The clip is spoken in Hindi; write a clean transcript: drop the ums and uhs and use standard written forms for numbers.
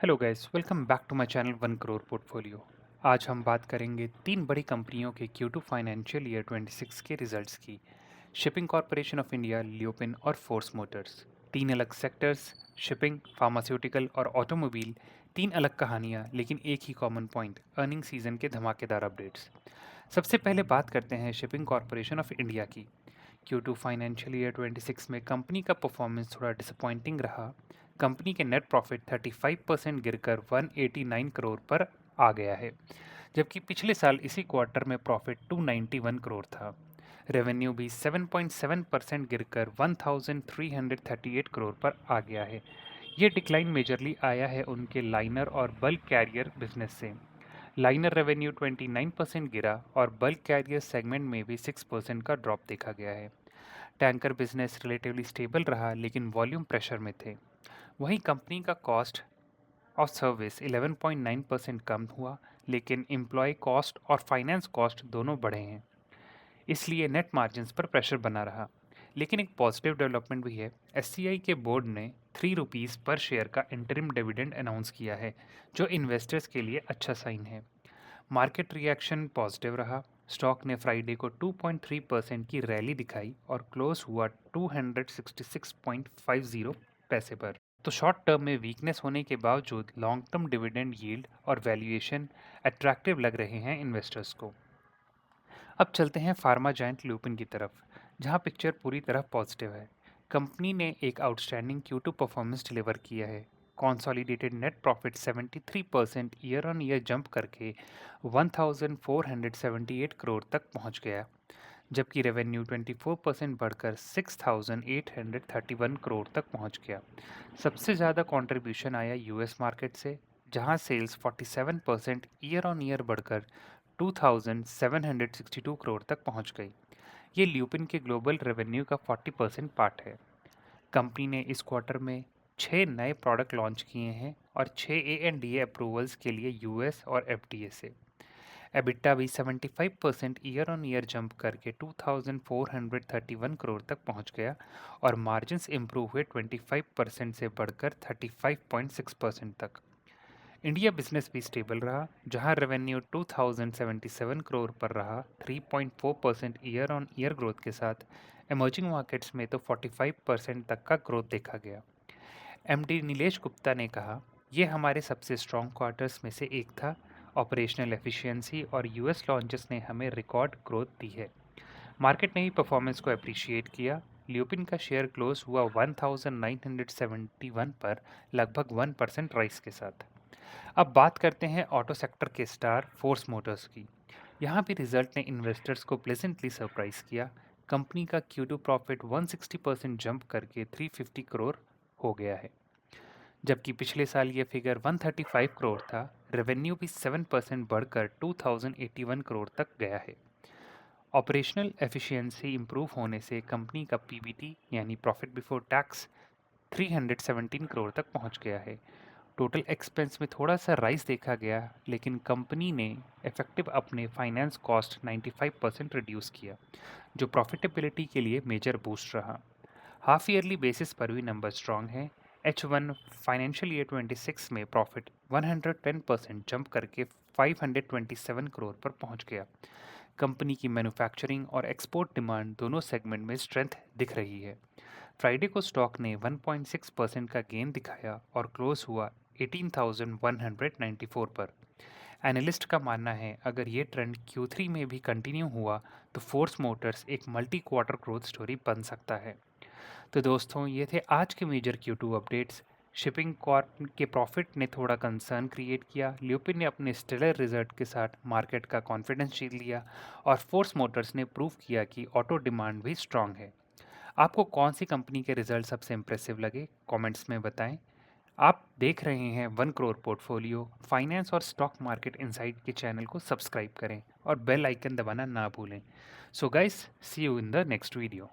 Hello guys, welcome back to my channel 1 crore portfolio. आज हम बात करेंगे तीन बड़ी कंपनियों के Q2 फाइनेंशियल ईयर 26 के रिजल्ट्स की। शिपिंग कॉरपोरेशन ऑफ इंडिया, लियोपिन और फोर्स मोटर्स। तीन अलग सेक्टर्स, शिपिंग, फार्मास्यूटिकल और ऑटोमोबाइल। तीन अलग कहानियाँ लेकिन एक ही कॉमन पॉइंट, अर्निंग सीजन के धमाकेदार अपडेट्स। सबसे पहले बात करते हैं शिपिंग कॉरपोरेशन ऑफ इंडिया की। Q2 फाइनेंशियल ईयर 26 में कंपनी का परफॉर्मेंस थोड़ा डिसअपॉइंटिंग रहा। कंपनी के नेट प्रॉफिट 35% गिरकर 189 करोड़ पर आ गया है, जबकि पिछले साल इसी क्वार्टर में प्रॉफिट 291 करोड़ था। रेवेन्यू भी 7.7% गिरकर 1338 करोड़ पर आ गया है। ये डिक्लाइन मेजरली आया है उनके लाइनर और बल्क कैरियर बिजनेस से। लाइनर रेवेन्यू 29% गिरा और बल्क कैरियर सेगमेंट में भी 6% का ड्रॉप देखा गया है। टैंकर बिजनेस रिलेटिवली स्टेबल रहा लेकिन वॉल्यूम प्रेशर में थे। वहीं कंपनी का कॉस्ट ऑफ सर्विस 11.9% कम हुआ, लेकिन एम्प्लॉय कॉस्ट और फाइनेंस कॉस्ट दोनों बढ़े हैं, इसलिए नेट मार्जिन्स पर प्रेशर बना रहा। लेकिन एक पॉजिटिव डेवलपमेंट भी है। एससीआई के बोर्ड ने ₹3 पर शेयर का इंटरिम डिविडेंड अनाउंस किया है, जो इन्वेस्टर्स के लिए अच्छा साइन है। मार्केट रिएक्शन पॉजिटिव रहा। स्टॉक ने फ्राइडे को 2.3% की रैली दिखाई और क्लोज हुआ 266.50 पैसे पर। तो शॉर्ट टर्म में वीकनेस होने के बावजूद लॉन्ग टर्म डिविडेंड यील्ड और वैल्यूएशन अट्रैक्टिव लग रहे हैं इन्वेस्टर्स को। अब चलते हैं फार्मा जायंट ल्यूपिन की तरफ, जहां पिक्चर पूरी तरह पॉजिटिव है। कंपनी ने एक आउटस्टैंडिंग Q2 परफॉर्मेंस डिलीवर किया है। Consolidated net profit 73% year on year jump करके 1478 करोड़ तक पहुंच गया, जबकि रेवेन्यू 24% बढ़कर 6831 करोड़ तक पहुंच गया। सबसे ज़्यादा कंट्रीब्यूशन आया यूएस मार्केट से, जहां सेल्स 47% ईयर ऑन ईयर बढ़कर 2762 करोड़ तक पहुंच गई। ये ल्यूपिन के ग्लोबल रेवेन्यू का 40% पार्ट है। कंपनी ने इस क्वार्टर में 6 नए प्रोडक्ट लॉन्च किए हैं और 6 ANDA अप्रूवल्स के लिए यूएस और एफडीए से। एबिटा भी 75% ईयर ऑन ईयर जंप करके 2431 करोड़ तक पहुंच गया और मार्जिन्स इंप्रूव हुए 25% से बढ़कर 35.6% तक। इंडिया बिजनेस भी स्टेबल रहा, जहां रेवेन्यू 2077 करोड़ पर रहा, 3.4% ईयर ऑन ईयर ग्रोथ के साथ। इमर्जिंग मार्केट्स में तो 45% तक का ग्रोथ देखा गया। एमडी नीलेश गुप्ता ने कहा, यह हमारे सबसे स्ट्रॉन्ग क्वार्टर्स में से एक था। ऑपरेशनल एफिशिएंसी और यूएस लॉन्चेस ने हमें रिकॉर्ड ग्रोथ दी है। मार्केट ने भी परफॉर्मेंस को अप्रिशिएट किया। ल्यूपिन का शेयर क्लोज हुआ 1971 पर, लगभग 1% राइस के साथ। अब बात करते हैं ऑटो सेक्टर के स्टार फोर्स मोटर्स की। यहाँ भी रिजल्ट ने इन्वेस्टर्स को प्लेजेंटली सरप्राइज किया। कंपनी का Q2 प्रॉफिट 160% जंप करके 350 करोड़ हो गया है, जबकि पिछले साल ये फिगर 135 करोड़ था। रेवेन्यू भी 7% बढ़कर 2081 करोड़ तक गया है। ऑपरेशनल एफिशिएंसी इंप्रूव होने से कंपनी का पीबीटी यानी प्रॉफिट बिफोर टैक्स 317 करोड़ तक पहुंच गया है। टोटल एक्सपेंस में थोड़ा सा राइज देखा गया, लेकिन कंपनी ने इफेक्टिव अपने फाइनेंस कॉस्ट 95% रिड्यूस किया, जो प्रॉफिटेबिलिटी के लिए मेजर बूस्ट रहा। हाफ ईयरली बेसिस पर भी नंबर स्ट्रांग है। H1 फाइनेंशियल ईयर 26 में प्रॉफिट 110% जंप करके 527 करोड़ पर पहुंच गया। कंपनी की मैन्युफैक्चरिंग और एक्सपोर्ट डिमांड दोनों सेगमेंट में स्ट्रेंथ दिख रही है। फ्राइडे को स्टॉक ने 1.6% का गेन दिखाया और क्लोज हुआ 18,194 पर। एनालिस्ट का मानना है, अगर ये ट्रेंड Q3 में भी कंटिन्यू हुआ तो फोर्स मोटर्स एक मल्टी क्वार्टर ग्रोथ स्टोरी बन सकता है। तो दोस्तों, ये थे आज के major Q2 updates. Shipping corp के प्रॉफिट ने थोड़ा कंसर्न क्रिएट किया। ल्यूपिन ने अपने स्टेलर रिजल्ट के साथ मार्केट का कॉन्फिडेंस जीत लिया और फोर्स मोटर्स ने प्रूव किया कि ऑटो डिमांड भी स्ट्रांग है। आपको कौन सी कंपनी के रिजल्ट सबसे इंप्रेसिव लगे, कमेंट्स में बताएं। आप देख रहे हैं 1 करोड़ पोर्टफोलियो। फाइनेंस और स्टॉक मार्केट इनसाइट के चैनल को सब्सक्राइब करें और बेल आइकन दबाना ना भूलें। So guys, see you in the next video.